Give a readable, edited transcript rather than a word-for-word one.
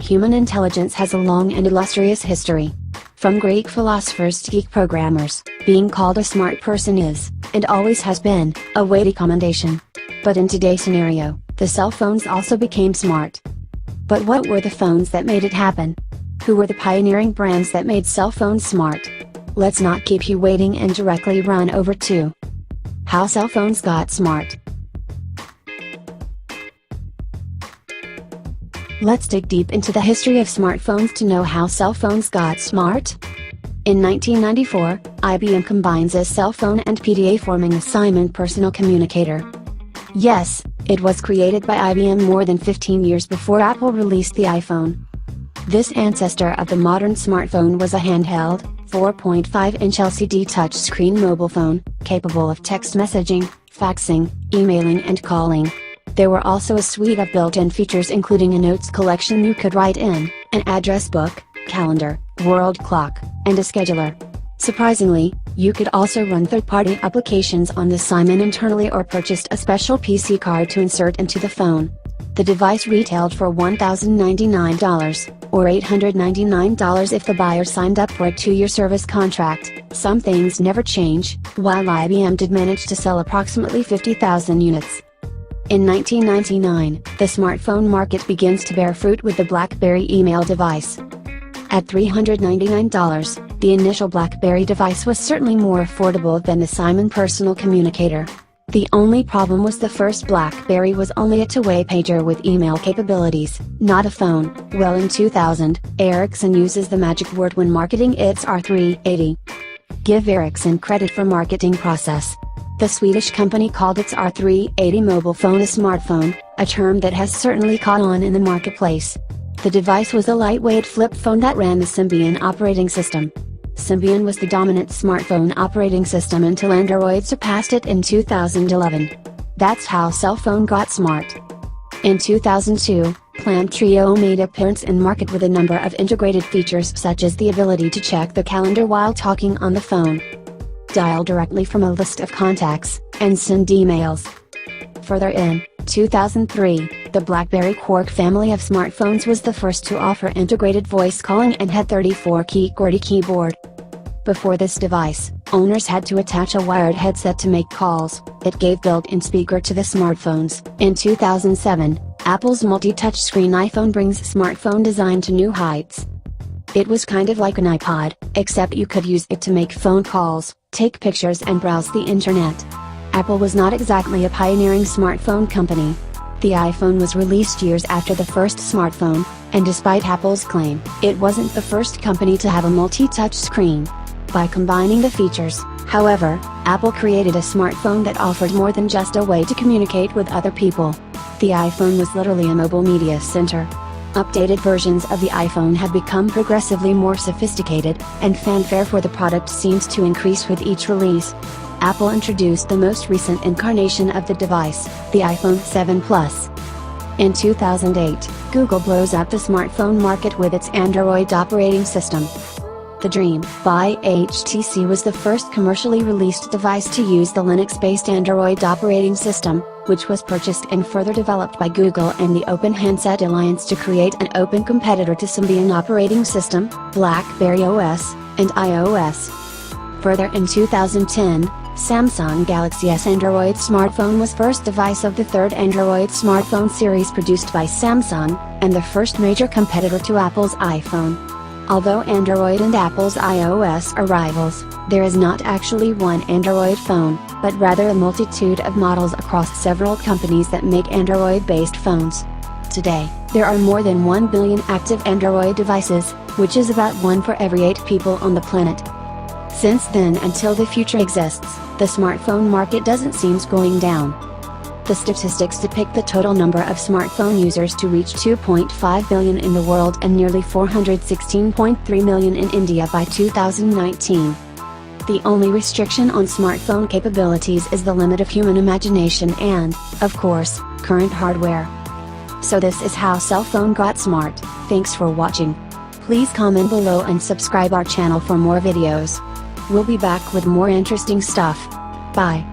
human intelligence has a long and illustrious history. From Greek philosophers to geek programmers, being called a smart person is, and always has been, a weighty commendation. But in today's scenario, the cell phones also became smart. But what were the phones that made it happen? Who were the pioneering brands that made cell phones smart? Let's not keep you waiting and directly run over to how cell phones got smart. Let's dig deep into the history of smartphones to know how cell phones got smart. In 1994, IBM combines a cell phone and PDA, forming the Simon Personal Communicator. Yes, it was created by IBM more than 15 years before Apple released the iPhone. This ancestor of the modern smartphone was a handheld, 4.5-inch LCD touchscreen mobile phone, capable of text messaging, faxing, emailing and calling. There were also a suite of built-in features, including a notes collection you could write in, an address book, calendar, world clock, and a scheduler. Surprisingly, you could also run third-party applications on the Simon internally or purchased a special PC card to insert into the phone. The device retailed for $1,099, or $899 if the buyer signed up for a 2-year service contract. Some things never change, while IBM did manage to sell approximately 50,000 units. In 1999, the smartphone market begins to bear fruit with the BlackBerry email device. At $399, the initial BlackBerry device was certainly more affordable than the Simon Personal Communicator. The only problem was the first BlackBerry was only a two-way pager with email capabilities, not a phone. Well, in 2000, Ericsson uses the magic word when marketing its R380. Give Ericsson credit for marketing process. The Swedish company called its R380 mobile phone a smartphone, a term that has certainly caught on in the marketplace. The device was a lightweight flip phone that ran the Symbian operating system. Symbian was the dominant smartphone operating system until Android surpassed it in 2011. That's how Cellphone got smart. In 2002, Plan Trio made appearance in market with a number of integrated features, such as the ability to check the calendar while talking on the phone, dial directly from a list of contacts, and send emails. Further, in 2003, the BlackBerry Quark family of smartphones was the first to offer integrated voice calling and had 34-key QWERTY keyboard. Before this device, owners had to attach a wired headset to make calls. It gave built-in speaker to the smartphones. In 2007, Apple's multi-touchscreen iPhone brings smartphone design to new heights. It was kind of like an iPod, except you could use it to make phone calls, take pictures and browse the internet. Apple was not exactly a pioneering smartphone company. The iPhone was released years after the first smartphone, and despite Apple's claim, it wasn't the first company to have a multi-touch screen. By combining the features, however, Apple created a smartphone that offered more than just a way to communicate with other people. The iPhone was literally a mobile media center. Updated versions of the iPhone have become progressively more sophisticated, and fanfare for the product seems to increase with each release. Apple introduced the most recent incarnation of the device, the iPhone 7 Plus. In 2008, Google blows up the smartphone market with its Android operating system. The Dream by HTC was the first commercially released device to use the Linux-based Android operating system, which was purchased and further developed by Google and the Open Handset Alliance to create an open competitor to Symbian operating system, BlackBerry OS, and iOS. Further, in 2010, Samsung Galaxy S Android smartphone was first device of the third Android smartphone series produced by Samsung, and the first major competitor to Apple's iPhone. Although Android and Apple's iOS are rivals, there is not actually one Android phone, but rather a multitude of models across several companies that make Android-based phones. Today, there are more than 1 billion active Android devices, which is about 1 for every 8 people on the planet. Since then until the future exists, the smartphone market doesn't seem going down. The statistics depict the total number of smartphone users to reach 2.5 billion in the world and nearly 416.3 million in India by 2019. The only restriction on smartphone capabilities is the limit of human imagination and, of course, current hardware. So this is how Cellphone got smart. Thanks for watching. Please comment below and subscribe our channel for more videos. We'll be back with more interesting stuff. Bye.